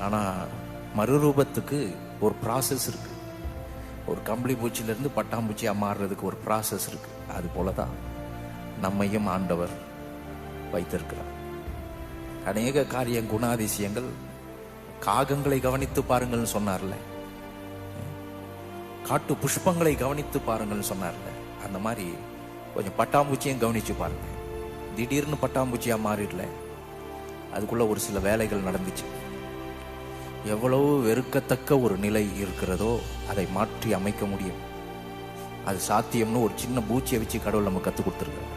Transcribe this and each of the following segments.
ஆனால் மறுரூபத்துக்கு ஒரு ப்ராசஸ் இருக்குது. ஒரு கம்பளி பூச்சியிலேருந்து பட்டாம்பூச்சியாக மாறுறதுக்கு ஒரு ப்ராசஸ் இருக்குது. அது போல தான் நம்மையும் ஆண்டவர் வைத்திருக்கிறார். அநேக காரியம் குணாதிசயங்கள், காகங்களை கவனித்து பாருங்கள்னு சொன்னார்ல, காட்டு புஷ்பங்களை கவனித்து பாருங்கள்னு சொன்னார்ல, அந்த மாதிரி கொஞ்சம் பட்டாம்பூச்சியும் கவனிச்சு பாருங்க. திடீர்னு பட்டாம்பூச்சியா மாறிடல, அதுக்குள்ள ஒரு சில வேலைகள் நடந்துச்சு. எவ்வளவு வெறுக்கத்தக்க ஒரு நிலை இருக்கிறதோ அதை மாற்றி அமைக்க முடியும். அது சாத்தியம்னு ஒரு சின்ன பூச்சியை வச்சு கடவுள் நம்ம கற்றுக் கொடுத்துருக்காரு.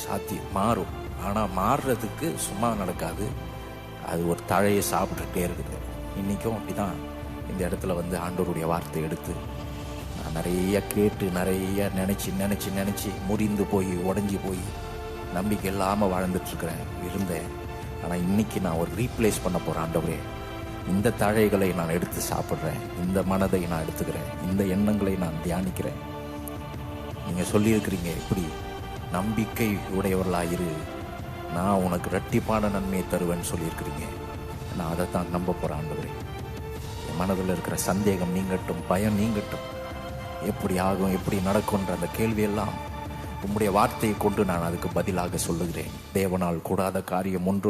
சாத்தியம் மாறும், ஆனால் மாறுறதுக்கு சும்மா நடக்காது. அது ஒரு தழையை சாப்பிட்டுட்டே இருக்குது. இன்றைக்கும் அப்படிதான் இந்த இடத்துல வந்து ஆண்டவருடைய வார்த்தை எடுத்து நான் நிறைய கேட்டு நிறைய நினச்சி முறிந்து போய் உடஞ்சி போய் நம்பிக்கை இல்லாமல் வாழ்ந்துட்டுருக்கிறேன் இருந்தேன். ஆனால் இன்னைக்கு நான் ஒரு ரீப்ளேஸ் பண்ண போகிறேன். ஆண்டவரே, இந்த தழைகளை நான் எடுத்து சாப்பிட்றேன், இந்த மனதை நான் எடுத்துக்கிறேன், இந்த எண்ணங்களை நான் தியானிக்கிறேன். நீங்கள் சொல்லியிருக்கிறீங்க, இப்படி நம்பிக்கை உடையவர்களாயிரு, நான் உனக்கு இரட்டிப்பான நன்மையை தருவேன்னு சொல்லியிருக்கிறீங்க. நான் அதை தான் நம்ப போகிறேன். ஆண்டவரே, என் மனதில் இருக்கிற சந்தேகம் நீங்கட்டும், பயம் நீங்கட்டும். எப்படி ஆகும், எப்படி நடக்கும்ன்ற அந்த கேள்வியெல்லாம் உம்முடைய வார்த்தையை கொண்டு நான் அதுக்கு பதிலாக சொல்லுகிறேன். தேவனால் கூடாத காரியம் ஒன்று